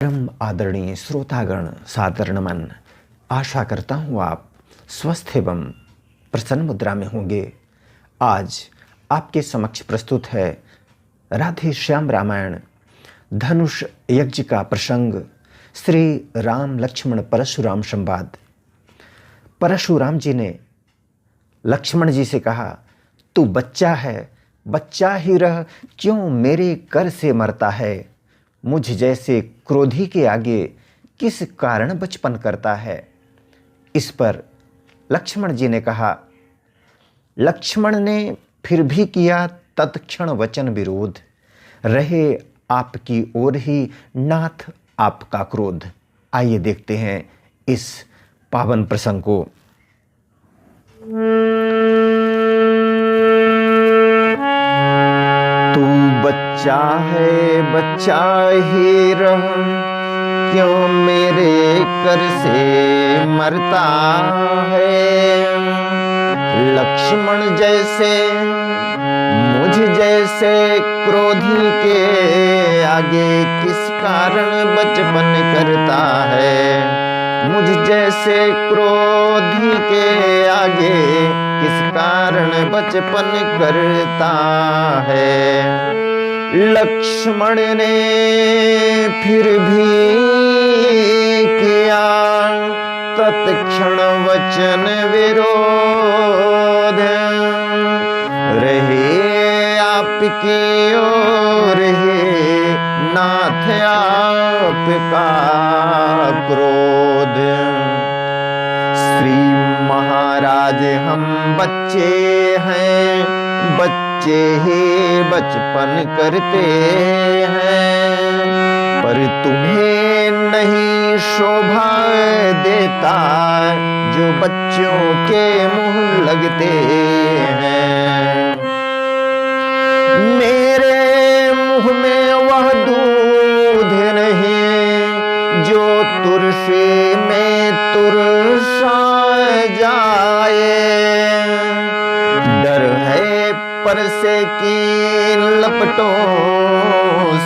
परम आदरणीय श्रोतागण सादर नमन। आशा करता हूँ आप स्वस्थ एवं प्रसन्न मुद्रा में होंगे। आज आपके समक्ष प्रस्तुत है राधे श्याम रामायण धनुष यज्ञ का प्रसंग, श्री राम लक्ष्मण परशुराम संवाद। परशुराम जी ने लक्ष्मण जी से कहा, तू बच्चा है, बच्चा ही रह, क्यों मेरे कर से मरता है। मुझ जैसे क्रोधी के आगे किस कारण बचपन करता है। इस पर लक्ष्मण जी ने कहा, लक्ष्मण ने फिर भी किया तत्क्षण वचन विरोध, रहे आपकी ओर ही नाथ आपका क्रोध। आइए देखते हैं इस पावन प्रसंग को। तू बच्चा है, बच्चा ही रह, क्यों मेरे कर से मरता है। लक्ष्मण जैसे मुझ जैसे क्रोधी के आगे किस कारण बचपन करता है। मुझ जैसे क्रोधी के आगे किस कारण बचपन करता है। लक्ष्मण ने फिर भी किया तत्क्षण वचन विरोध, रहे आपकी ओर ही नाथ आपका क्रोध। श्री महाराज हम बच्चे हैं, बच्चे ही बचपन करते हैं, पर तुम्हें नहीं शोभा देता जो बच्चों के मुंह लगते हैं। मेरे मुंह में वह दूध नहीं जो तुरसे में तुरसा जाए। डर है परसे की लपटों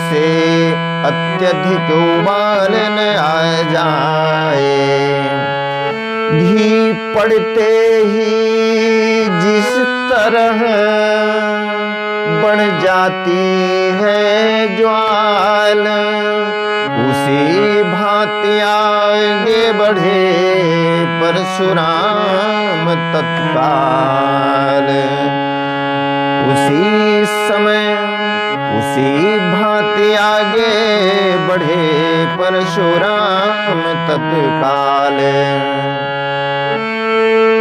से अत्यधिक उबाल न आ जाए। घी पड़ते ही जिस तरह बढ़ जाती है ज्वाल, उसी भांति आगे बढ़े परशुराम तत्काल। उसी समय उसी भांति आगे बढ़े परशुराम तत्काल।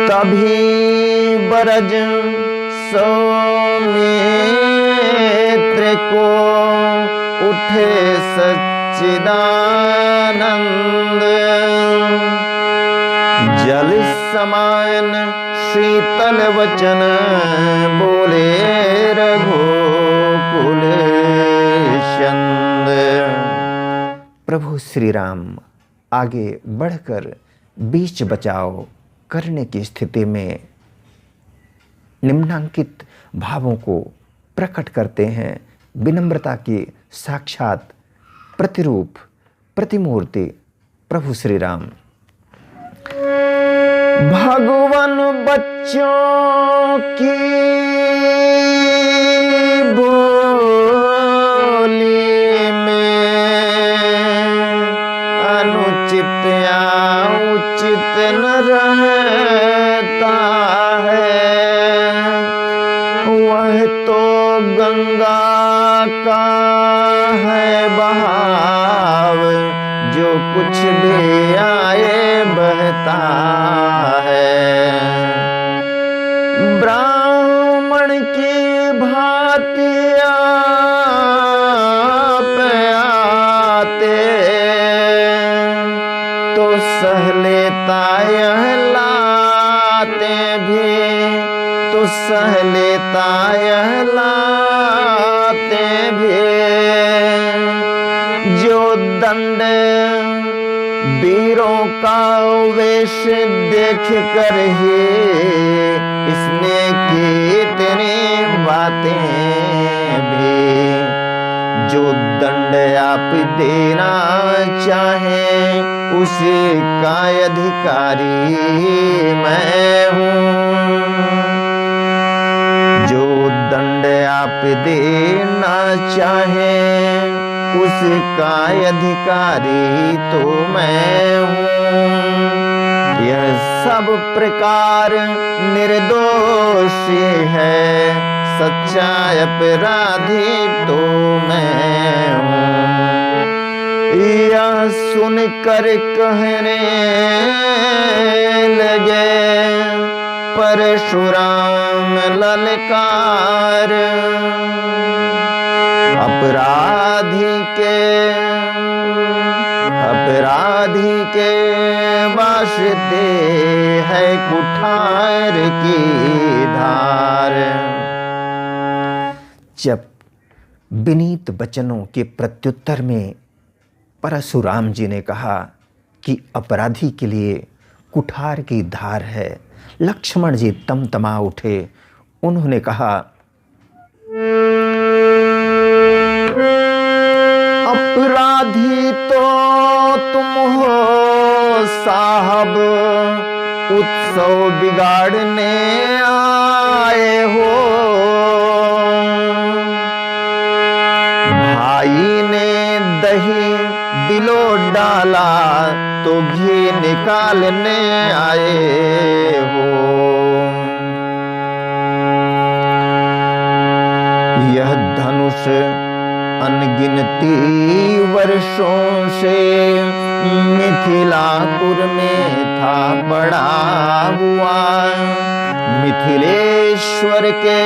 तभी बरज सौमित्र को उठे सच्चिदानंद, जल समान शीतल वचन बोले रघुकुल चंद। प्रभु श्री राम आगे बढ़कर बीच बचाव करने की स्थिति में निम्नांकित भावों को प्रकट करते हैं। विनम्रता की साक्षात प्रतिरूप प्रतिमूर्ति प्रभु श्री राम। भगवान बच्चों की बोली में अनुचित या उचित न रहता है। वह तो गंगा का है बहाव, जो कुछ भी आए बहता है। ब्राह्मण की भांति आप आते तो सह लेता यह लाते भी, तो सह लेता यह लाते भी। जो दंड वीरों का वेश देख कर ही इसने की इतनी बातें भी, जो दंड आप देना चाहें उसका अधिकारी मैं हूँ। जो दंड आप देना चाहें उसका अधिकारी तो मैं हूँ। यह सब प्रकार निर्दोष है, सच्चा अपराधी तो मैं हूँ। यह सुनकर कहने लगे परशुराम ललकार, अपराधी के वास्ते है कुठार की धार। जब विनीत वचनों के प्रत्युत्तर में परशुराम जी ने कहा कि अपराधी के लिए कुठार की धार है, लक्ष्मण जी तमतमा उठे। उन्होंने कहा, अपराधी तो तुम हो साहब, उत्सव बिगाड़ने आए हो। भाई ने दही दिलो डाला तो घी निकालने आए हो। यह धनुष अनगिनती वर्षों से मिथिलापुर में था पड़ा हुआ। मिथिलेश्वर के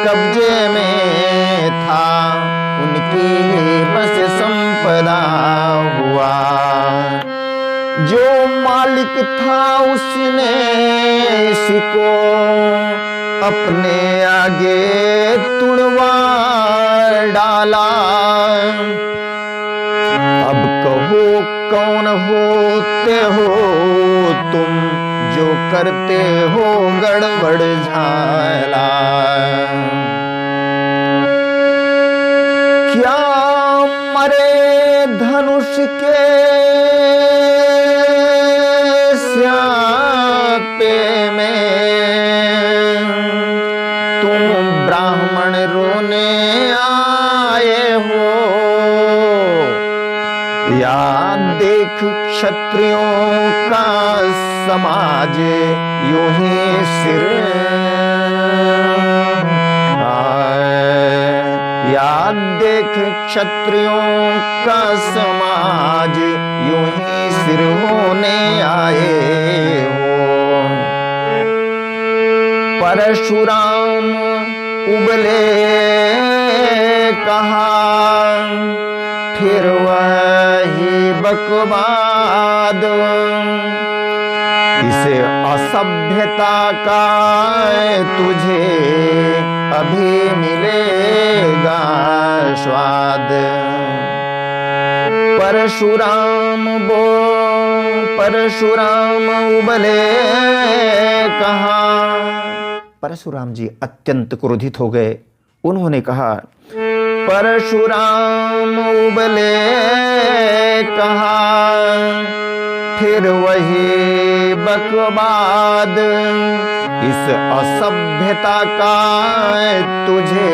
कब्जे में था, उनकी बस संपदा हुआ। जो मालिक था उसने इसको अपने आगे तुड़वा डाला। अब कहो कौन होते हो तुम, जो करते हो गड़बड़ झाला। क्या मरे धनुष के स्यापे में तुम ब्राह्मण रोने आए हो, या देख क्षत्रियों का समाज यूं ही सिर, या देख क्षत्रियों का समाज यूं ही सिर होने आए हो। परशुराम उबले कहा, फिर वही बकवाद, इसे असभ्यता का तुझे अभी मिलेगा स्वाद। परशुराम उबले कहा। परशुराम जी अत्यंत क्रोधित हो गए। उन्होंने कहा, परशुराम उबले कहा, फिर वही बकवाद, इस असभ्यता का तुझे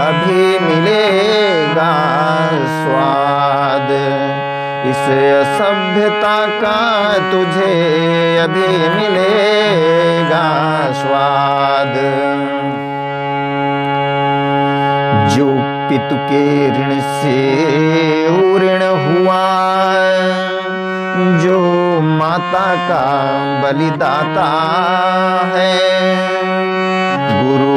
अभी मिलेगा स्वाद। इस असभ्यता का तुझे अभी मिलेगा स्वाद। जो पितु के ऋण से ऋण हुआ, जो माता का बलिदाता है, गुरु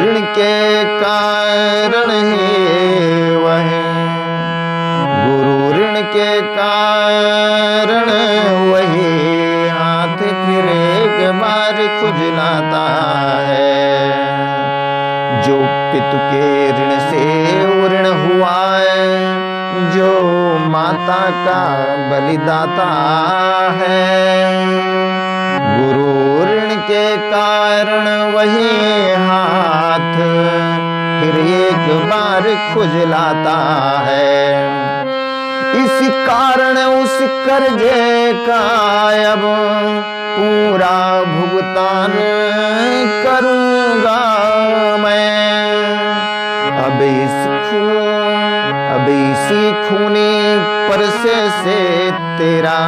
ऋण के कारण ही वह, गुरु ऋण के कारण वही हाथ फिर एक बार खुजलाता है। जो पितु के ऋण से ऋण हुआ है, जो माता का बलिदाता है, गुरु ऋण के कारण वही हाथ फिर एक बार खुजलाता है। इसी कारण उस कर्जे का अब पूरा भुगतान करूंगा मैं। अब इसी खूनी परसे से तेरा,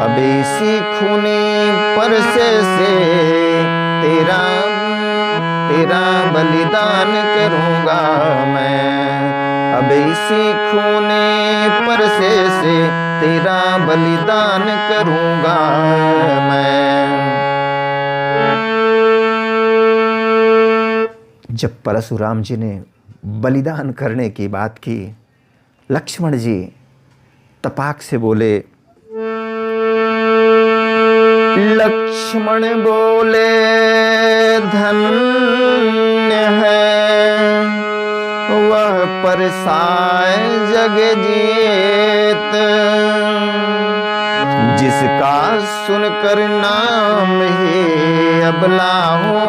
अब इसी खूनी परसे से तेरा बलिदान करूंगा मैं। अब इसी खूनी परसे से तेरा बलिदान करूंगा मैं। जब परशुराम जी ने बलिदान करने की बात की, लक्ष्मण जी तपाक से बोले, लक्ष्मण बोले धन्य है वह परसाए जग जीत, जिसका सुनकर नाम ही अबला हो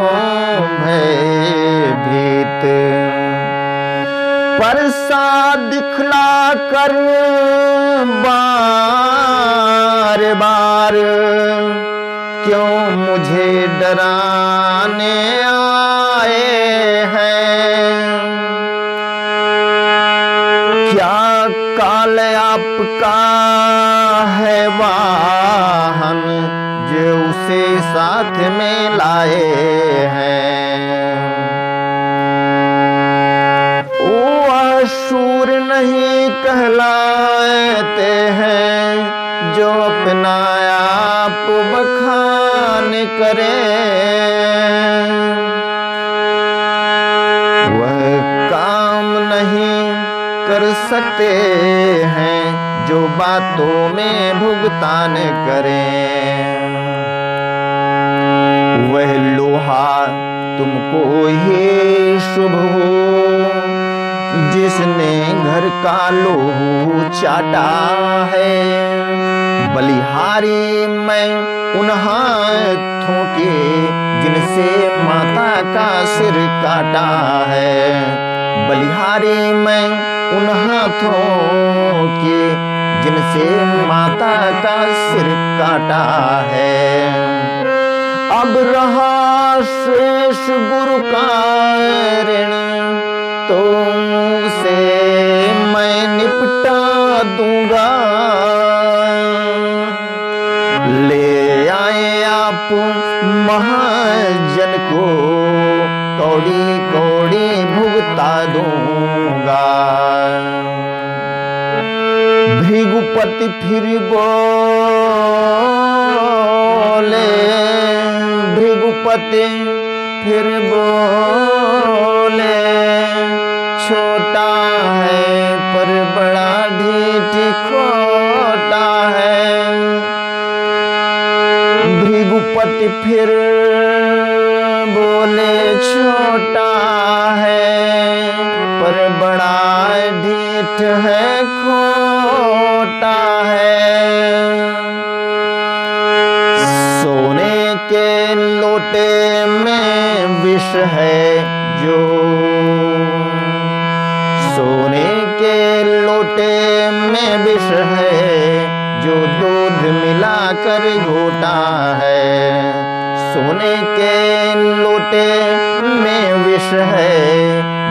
भयभीत। परसा दिखला कर बार बार क्यों मुझे डराने आए हैं। क्या काल आपका है वाहन जो उसे साथ में लाए हैं। वो अशूर नहीं कहलाते हैं जो अपना आप बखान करे। वह काम नहीं कर सकते हैं जो बातों में भुगतान करें। वह लोहा तुमको ही शुभ हो जिसने घर का लोहू चाटा है। बलिहारी मैं उन हाथों के जिनसे माता का सिर काटा है। बलिहारी मैं उन हाथों के जिनसे माता का सिर काटा है। अब रहा शेष गुरु का ऋण तो उसे मैं निपटा दूंगा। ले आए आप महाजन को कौड़ी कौड़ी भुगता दूंगा। भृगुपति फिर बोले, भृगुपति फिर बोले, छोटा है पर बड़ा ढीठ खोटा है। भृगुपति फिर बोले, छोटा है पर बड़ा ढीठ है खोटा है। सोने के लोटे में विष है जो, सोने के लोटे में विष है जो दूध मिलाकर घोटा है। सोने के लोटे में विष है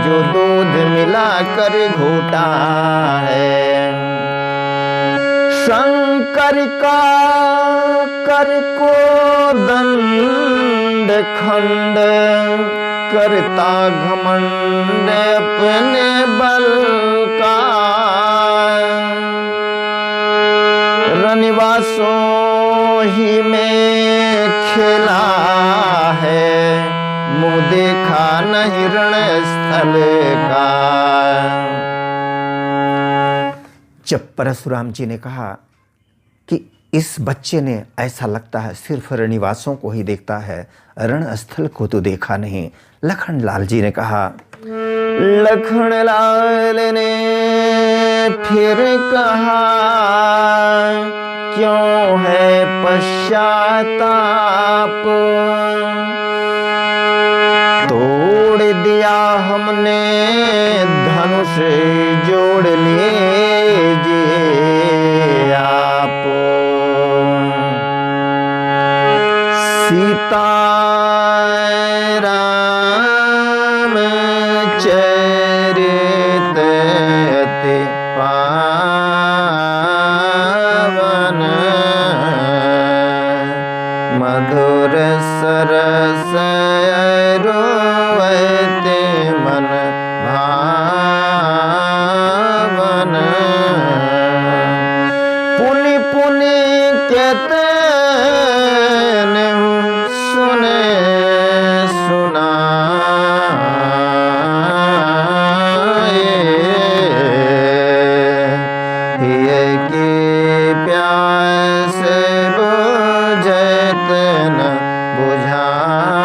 जो दूध मिलाकर घोटा है। शंकर का कर को दंड खंड करता घमंड अपने बल का। रनिवासों ही में खेला है मुँह देखा नहीं रणस्थल का। जब परशुराम जी ने कहा कि इस बच्चे ने ऐसा लगता है सिर्फ रनिवासों को ही देखता है, रणस्थल को तो देखा नहीं। लखनलाल जी ने कहा, लखनलाल ने फिर कहा, क्यों है पश्चाताप। तोड़ दिया हमने ताय रामचरित अति पावन, मधुर सरस रोवते मन भावन। पुनि पुनि केतन सुने सुनाए, हिय की प्यास बुझत न बुझाए।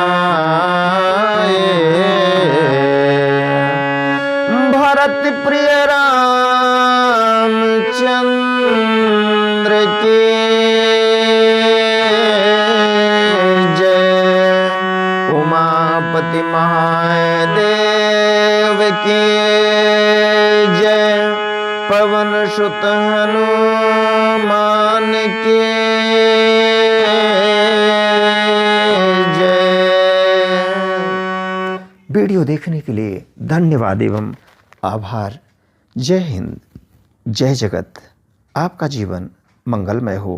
भरत प्रिय रामचंद्र की जय, उमापति महादेव की जय, पवन सुत हनुमान की जय। वीडियो देखने के लिए धन्यवाद एवं आभार। जय हिंद, जय जगत। आपका जीवन मंगलमय हो।